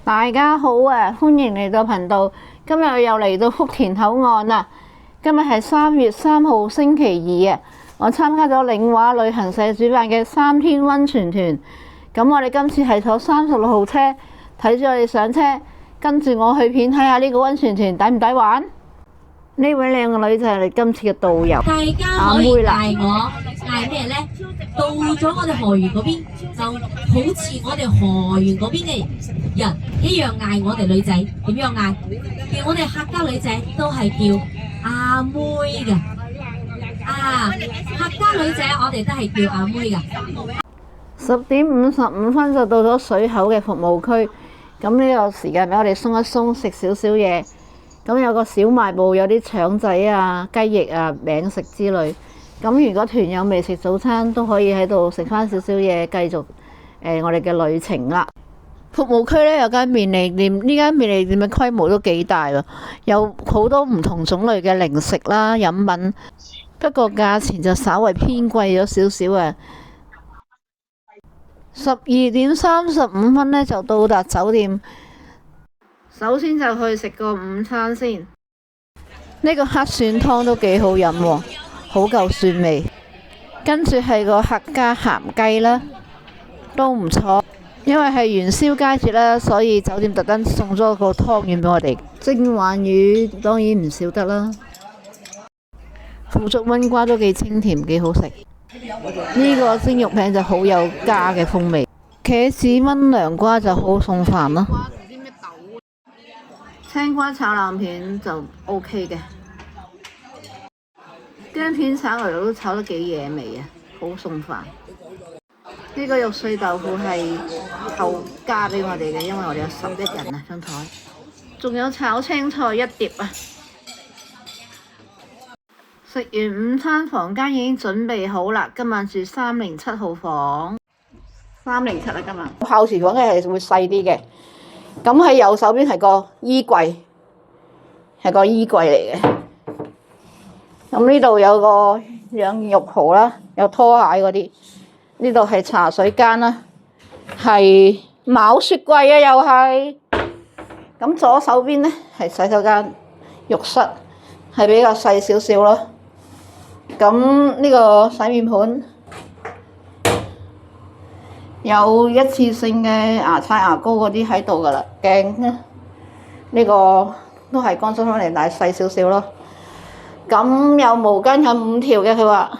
大家好啊，歡迎嚟到頻道。今日又嚟到福田口岸啦。今日係3月3號星期二啊。我參加咗領華旅行社主辦嘅3天溫泉團。咁我哋今次係坐36號車，睇住我哋上車，跟住我去片睇下呢個溫泉團抵唔抵玩。呢位靚個女就係你今次嘅導遊，大家可以嗌我嗌咩呢？到咗我哋河源嗰邊，就好似我哋河源嗰邊嘅人一樣嗌我哋女仔，點樣嗌？叫我哋客家女仔都係叫阿妹嘅。客家女仔我哋都係叫阿妹嘅。10點55分就到咗水口嘅服務區。咁呢個時間俾我哋鬆一鬆，食少少嘢。咁有個小賣部，有啲腸仔啊、雞翼啊、餅食之類。咁如果團友未食早餐，都可以喺度食翻少少嘢，繼續我哋嘅旅程啦。服務區呢，有間便利店，呢間便利店嘅規模都幾大喎，有好多唔同種類嘅零食啦、飲品，不過價錢就稍為偏貴咗少少啊。12點35分呢，就到達酒店。首先就去食個午餐先，呢個黑蒜湯都幾好飲喎，好夠蒜味。跟住係個客家鹹雞啦，都唔錯。因為係元宵佳節啦，所以酒店特登送咗個湯圓俾我哋。蒸鯇魚當然唔少得啦，腐竹炆瓜都幾清甜，幾好食。呢個蒸肉餅就好有家嘅風味。茄子炆涼瓜就好送飯啦。青瓜炒腩片就 OK 嘅，薑片炒牛肉都炒得幾惹味啊，好送飯。呢個肉碎豆腐係後加俾我哋嘅，因為我哋有11人啊張台，仲有炒青菜1碟啊。食完午餐，房間已經準備好啦，今晚住307號房。307啊，今晚。泡廚房嘅係會細啲嘅。咁喺右手邊係個衣櫃，係個衣櫃嚟嘅。咁呢度有個養浴袍啦，有拖鞋嗰啲。呢度係茶水間啦，係冇雪櫃啊，又係。咁左手邊呢係洗手間，浴室係比較細少少咯。咁呢個洗面盤有一次性嘅牙刷牙膏嗰啲喺度噶啦，鏡呢個都係乾濕分離，但係細少少咯。咁有毛巾有5條嘅，佢話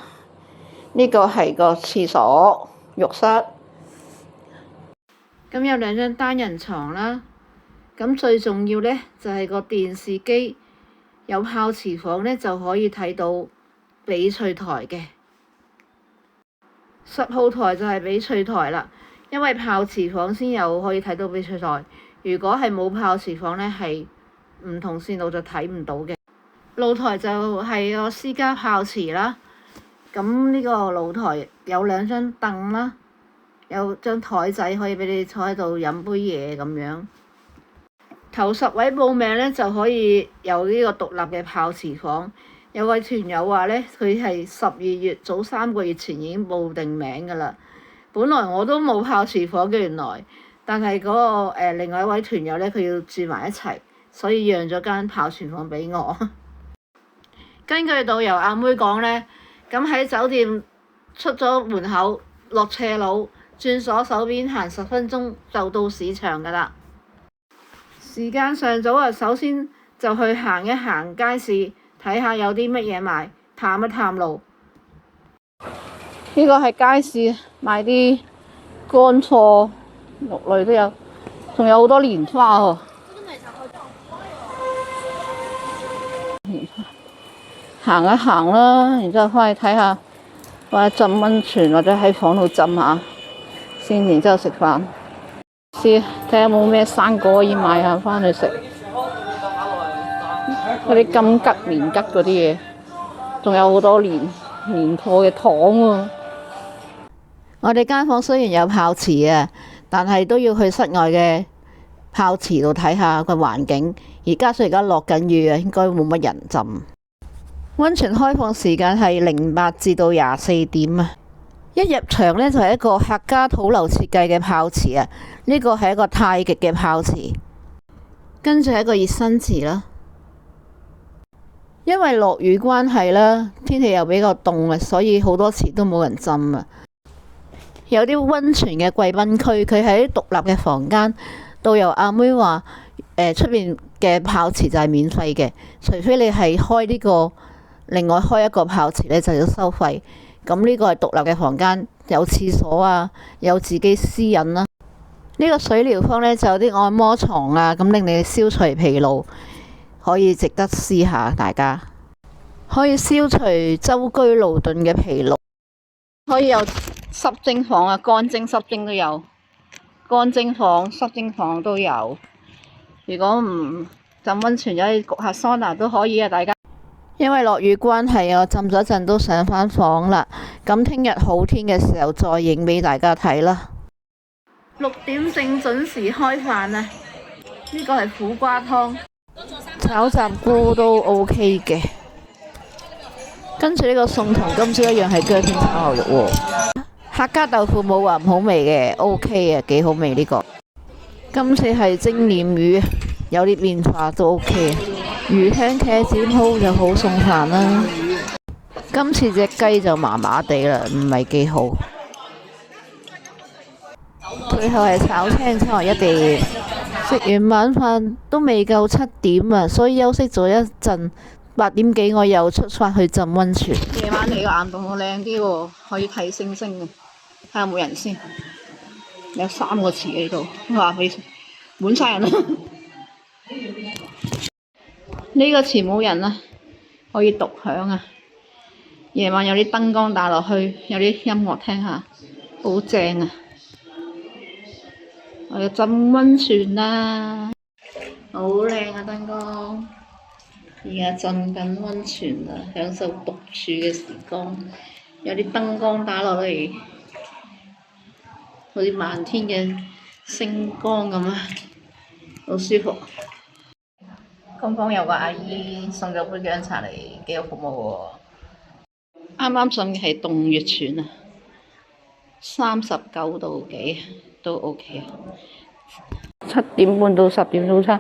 呢個係個廁所浴室。咁有2張單人床啦。咁最重要呢，就係個電視機，有泡池房呢，就可以睇到翡翠台嘅。10號台就係翡翠台啦，因為泡池房先有可以睇到翡翠台。如果係冇泡池房呢，係唔同線路就睇唔到嘅。露台就係個私家泡池啦。咁呢個露台有2張凳啦，有張台仔可以俾你坐喺度飲杯嘢咁樣。頭10位報名呢，就可以有呢個獨立嘅泡池房。有位團友話呢，佢係12月早3個月前已經報定名㗎啦。本來我都冇泡池房嘅原來，但係嗰個另外一位團友呢，佢要住埋一齊，所以讓咗間泡泉房俾我。根據導遊阿妹講呢，咁喺酒店出咗門口落斜路，轉左手邊行10分鐘就到市場㗎啦。時間尚早啊，首先就去行一行街市。睇下有啲乜嘢賣，探一探路。呢個係街市，賣啲乾貨肉類都有，仲有好多蓮花喎。行一行啦，然之後翻去睇下，或者浸溫泉，或者喺房度浸下先，然之後食飯。試睇下有冇咩生果可以買下翻去食。嗰啲金桔、年桔嗰啲嘢，仲有好多年貨嘅糖喎。我哋間房雖然有泡池啊，但係都要去室外嘅泡池度睇下個環境。而加上而家落緊雨啊，應該冇乜人浸。溫泉開放時間係08至到24點啊。一入場呢，就係一個客家土樓設計嘅泡池啊，呢個係一個太極嘅泡池，跟住係一個熱身池啦。因為落雨關係啦，天氣又比較凍啊，所以好多池都冇人浸啊。有啲溫泉嘅貴賓區，佢喺獨立嘅房間。導遊阿妹話：出面嘅泡池就係免費嘅，除非你係開呢個另外開一個泡池呢，就要收費。咁呢個係獨立嘅房間，有廁所啊，有自己私隱啦。呢個水療坊呢，就有啲按摩床啊，咁令你消除疲勞，可以值得試下。大家可以消除舟車勞頓嘅疲勞。可以有濕蒸房啊，乾蒸濕蒸都有，乾蒸房濕蒸房都有。如果唔浸溫泉，有啲焗下桑拿都可以啊，大家。因為落雨關係，我浸咗一陣都上返房啦。咁聽日好天嘅時候再影俾大家睇啦。6點正準時開飯啊！呢個係苦瓜湯，炒雜菇都 OK 嘅。跟住呢個餸同今朝一樣係薑片炒牛肉喎。客家豆腐冇話唔好味嘅 ，OK 啊，幾好味呢個。今次係蒸鯰魚，有啲變化都 OK 啊。魚香茄子鋪就好送飯啦。今次隻雞就麻麻地啦，唔係幾好。最後係炒青菜一碟。食完晚飯都未夠7點啊，所以休息咗一陣。8點幾我又出發去浸溫泉。夜晚嚟個岩洞好靚啲喎，可以睇星星嘅。睇下有冇人先。有3個池喺度，哇！滿晒人啦。呢個池冇人啊，可以獨享啊。夜晚有啲燈光打落去，有啲音樂聽下，好正啊！我要浸溫泉啦，好靚啊燈光。而家浸緊溫泉啦，享受獨處嘅時光。有啲燈光打落嚟，好似漫天嘅星光咁啊，好舒服。剛剛有個阿姨送咗杯薑茶嚟，幾有服務喎。啱啱浸嘅係洞穴泉啊，39度幾都 OK 啊。7點半到10點早餐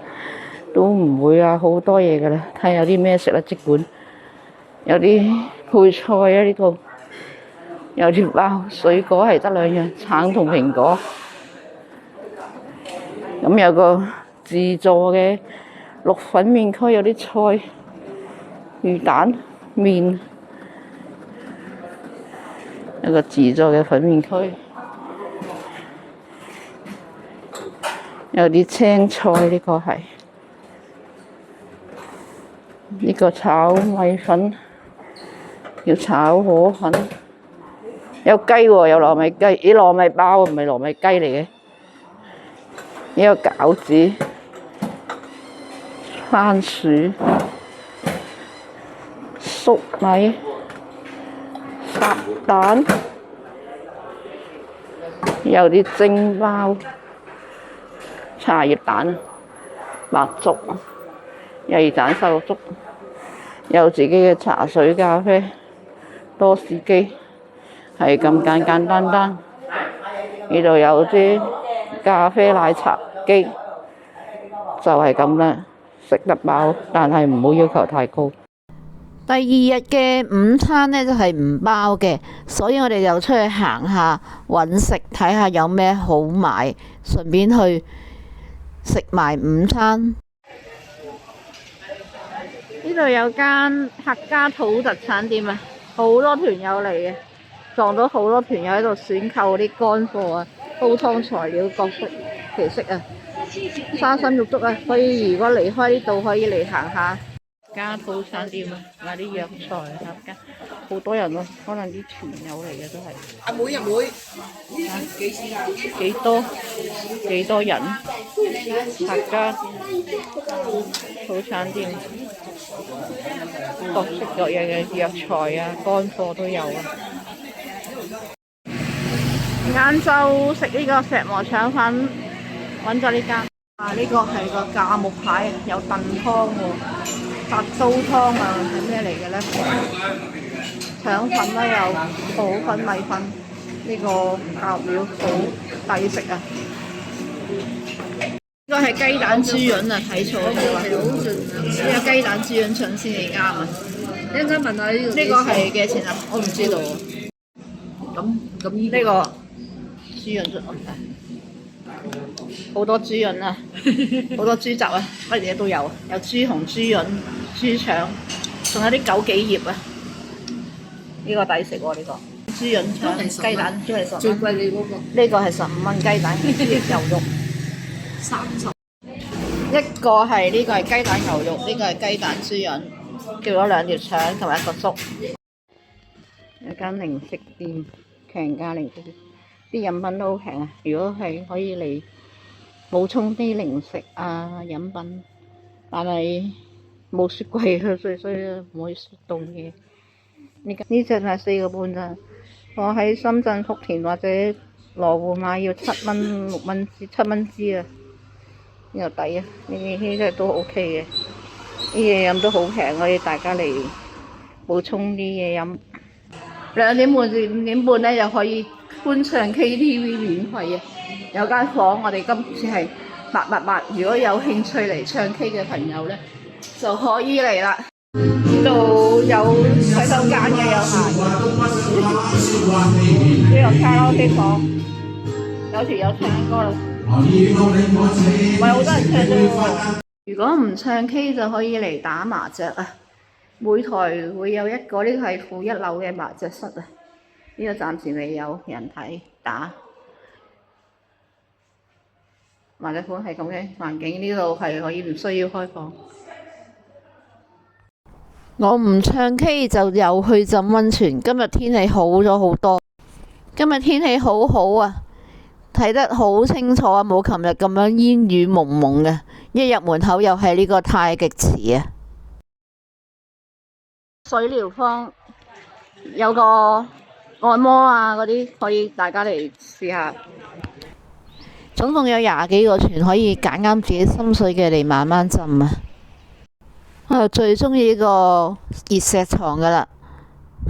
都唔會啊，好多嘢㗎啦。睇下有啲咩食啦，即管有啲配菜啊，呢度有啲包水果係得2樣，橙同蘋果。咁有個自助嘅綠粉麵區，有啲菜、魚蛋、麵，有個自助嘅粉麵區，有啲青菜，呢個係呢個炒米粉，要炒河粉，有雞喎，有糯米雞，咦，糯米包唔係糯米雞嚟嘅，呢個餃子。番薯、粟米、烚蛋，有啲蒸包、茶葉蛋、白粥、雞蛋瘦肉粥，有自己嘅茶水、咖啡、多士機，係咁簡簡單單。呢度有啲咖啡奶茶機，就係咁啦。食得飽，但係唔好要求太高。第2日嘅午餐呢，就係唔包嘅，所以我哋就出去行下揾食，睇下有咩好買，順便去食埋午餐。呢度有間客家土特產店啊，好多團友嚟嘅，撞到好多團友喺度選購啲乾貨啊，煲湯材料各式其式啊。沙參肉粥啊，所以如果離開呢度可以嚟行下家土產店啊，買啲藥材啊，好多人咯，可能啲團友嚟嘅都係。阿妹，幾多人？客家土產店，各式各樣嘅藥材啊，乾貨都有啊。晏晝食呢個石磨腸粉。揾咗呢間，呢個係個價目牌，有燉湯喎，八刀湯啊，係咩嚟嘅呢？腸粉啦，有河粉、米粉，呢個餡料好抵食啊！呢個係雞蛋豬潤啊，睇錯咗啊！呢個雞蛋豬潤腸先至啱啊！一陣間問下呢個呢個係幾錢啊？我唔知道喎。咁呢個豬潤好多豬潤啊，好多豬雜啊，乜嘢都有，有豬紅、豬潤、豬腸，仲有啲枸杞葉啊！呢個抵食喎，呢個豬潤腸雞蛋都係10蚊。最貴你嗰個呢個係15蚊雞蛋牛肉。 30。一個係呢個係雞蛋牛肉，呢個係雞蛋豬潤，叫咗2條腸同埋1個粥。有間零食店，平價零食店，啲飲品都好平啊！如果係可以嚟補充啲零食啊飲品，但係冇雪櫃啊，所以唔可以雪凍嘢。呢隻係4個半咋，我喺深圳福田或者羅湖買要7蚊6蚊7蚊支啊！又抵啊！呢隻都 OK 嘅，啲嘢飲都好平，可以大家嚟補充啲嘢飲。2點半至5點半咧，又可以歡唱 KTV 免費啊！有間房，我哋今次係888，如果有興趣嚟唱 K 嘅朋友咧，就可以嚟啦。呢度有洗手間嘅，有行呢個卡拉 OK 房，有條友唱歌啦。唔係好多人唱啫喎。如果唔唱 K 就可以嚟打麻雀啊！每台會有一個，呢個係負1樓嘅麻雀室啊。呢個暫時未有人睇打麻雀館，係咁嘅環境。呢度係可以唔需要開放。我唔唱 K 就又去浸溫泉。今日天氣好咗好多，今日天氣好好啊！睇得好清楚啊，冇琴日咁樣煙雨濛濛嘅。一入門口又係呢個太極池啊！水療坊有個按摩啊嗰啲，可以大家嚟試下。總共有20幾個泉，可以揀啱自己心水嘅嚟慢慢浸啊！我最中意呢個熱石床噶啦，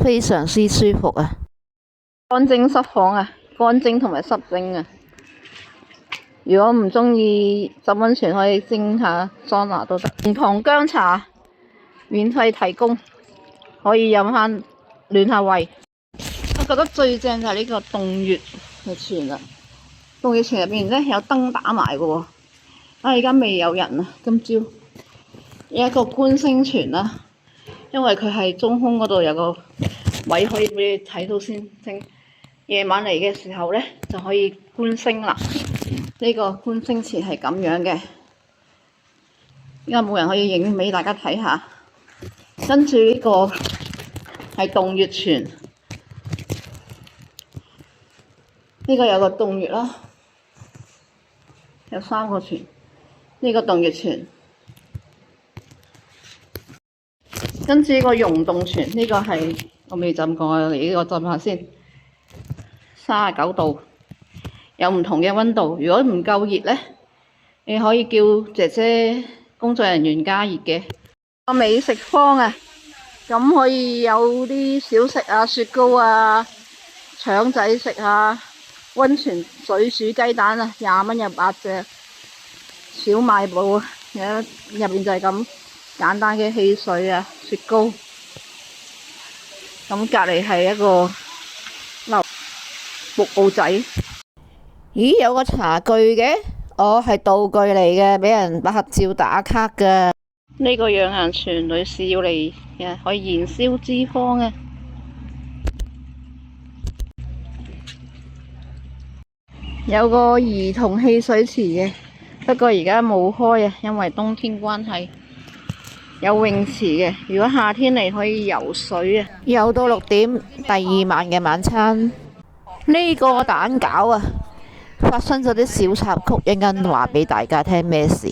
非常之舒服啊！乾蒸濕房啊，乾蒸同埋濕蒸啊！如果唔中意浸溫泉，可以蒸下桑拿都得。紅糖薑茶免費提供，可以飲下暖下胃。我覺得最正就係呢個洞穴嘅泉啦。洞穴泉入邊咧有燈打埋嘅喎，而家未有人啊。今朝有一個觀星泉啦，因為佢係中空嗰度有個位可以俾你睇到先星。夜晚嚟嘅時候咧就可以觀星啦。呢個觀星池係咁樣嘅，依家冇人可以影俾大家睇下。跟住呢個係洞穴泉，呢個有個洞穴啦，有3個泉。呢個洞穴泉，跟住呢個溶洞泉，呢個係我未浸過，嚟呢個浸下先。39度。有唔同嘅溫度，如果唔夠熱咧，你可以叫姐姐工作人員加熱嘅。個美食坊啊，咁可以有啲小食啊、雪糕啊、腸仔食啊、溫泉水煮雞蛋啊，20蚊有8隻。小賣部啊，入邊就係咁簡單嘅汽水啊、雪糕。咁隔離係一個瀑布仔。咦，有個茶具嘅，係道具嚟嘅，俾人拍照打卡噶。呢個養顏泉，女士要嚟可以燃燒脂肪啊。有個兒童戲水池嘅，不過而家冇開啊，因為冬天關係。有泳池嘅，如果夏天嚟可以游水啊。游到6點，第2晚嘅晚餐。呢個蛋餃啊！發生咗啲小插曲，一陣間話俾大家聽咩事。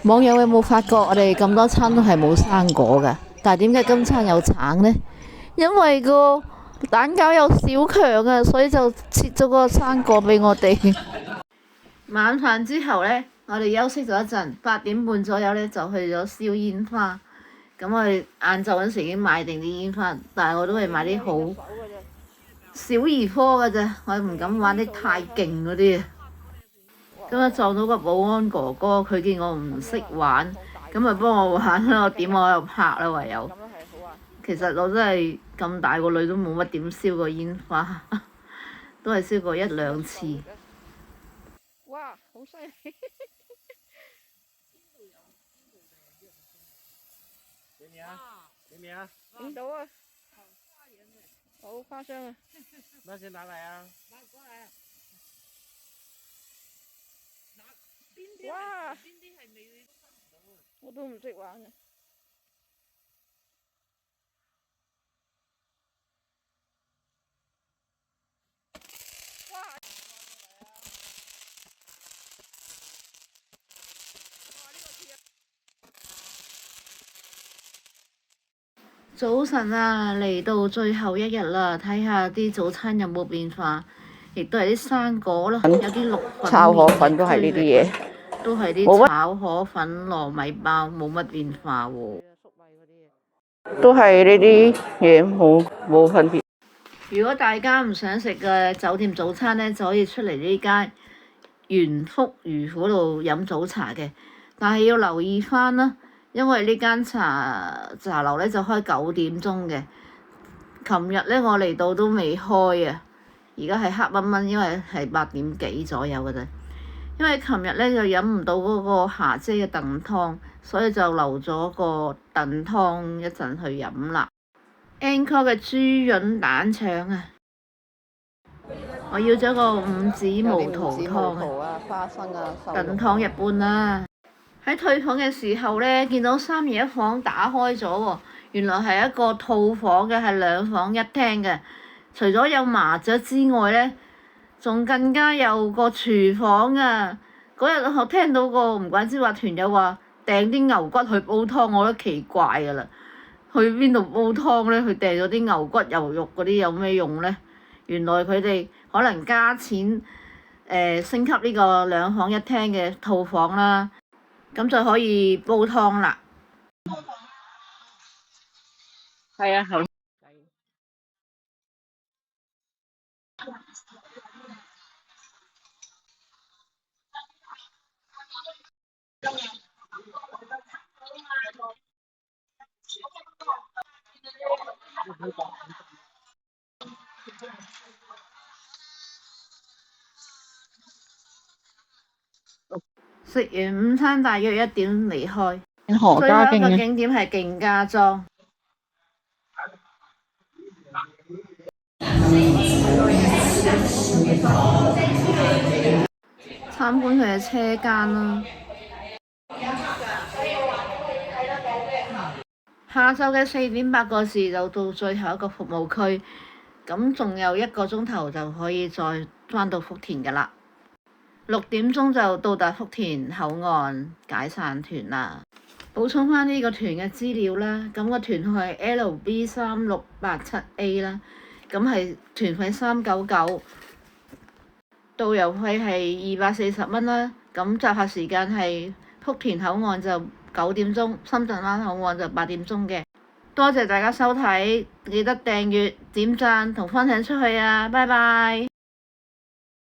網友有冇發覺我哋咁多餐都係冇生果㗎？但係點解今餐有橙呢？因為個蛋餃有小強啊，所以就切咗個生果俾我哋。晚飯之後呢，我哋休息咗一陣，8點半左右呢，就去咗燒煙花。咁我哋晏晝嗰陣時已經買定啲煙花，但係我都係買啲好小兒科㗎咋，我唔敢玩啲太勁嗰啲。今日撞到個保安哥哥，佢見我唔識玩，咁咪幫我玩啦。我點我喺度拍啦，唯有。其實我真係咁大個女都冇乜點燒過煙花，都係燒過1、2次。哇，好犀利！給你啊，給你啊，影到啊！好誇張啊！那先拿來啊！哇！我都唔識玩嘅。早晨啊，嚟到最後一日啦，睇下啲早餐有冇變化，亦都係啲生果啦，有啲綠粉、炒河粉都係呢啲嘢，都係啲炒河粉、糯米包，冇乜變化喎。都係呢啲嘢，冇分別。如果大家唔想食嘅酒店早餐呢，就可以出嚟呢間元福魚府度飲早茶嘅，但係要留意返啦。因為呢間茶樓呢就開9點鐘嘅，琴日呢我嚟到都未開啊，而家係黑蚊蚊，因為係8點幾左右嘅啫。因為琴日呢就飲唔到嗰個霞姐嘅燉湯，所以就留咗個燉湯一陣去飲啦。Encore 嘅豬潤蛋腸啊，我要咗個5指毛肚湯啊，花生啊，燉湯一般啦。喺退房嘅時候呢，見到3二1房打開咗喎，原來係一個套房嘅，係2房1廳嘅。除咗有麻雀之外呢，仲更加有個廚房啊！嗰日我聽到個唔怪之話團友話訂啲牛骨去煲湯，我覺得奇怪㗎啦。去邊度煲湯呢？佢訂咗啲牛骨牛肉嗰啲有咩用呢？原來佢哋可能加錢升級呢個2房1廳嘅套房啦。咁就可以煲湯啦。係啊，好。食完午餐大約1點離開。何家最後一個勁景點係勁家莊。參觀佢嘅車間啦。下晝嘅4點8個字就到最後一個服務區，咁仲有1個鐘頭就可以再返到福田㗎啦。6點鐘就到達福田口岸解散團啦。補充返呢個團嘅資料啦，咁個團號係 LB3687A 啦，咁係團費399，導遊費係240蚊啦。咁集合時間係福田口岸就9點鐘，深圳灣口岸就8點鐘嘅。多謝大家收睇，記得訂閱、點讚同分享出去啊！拜拜。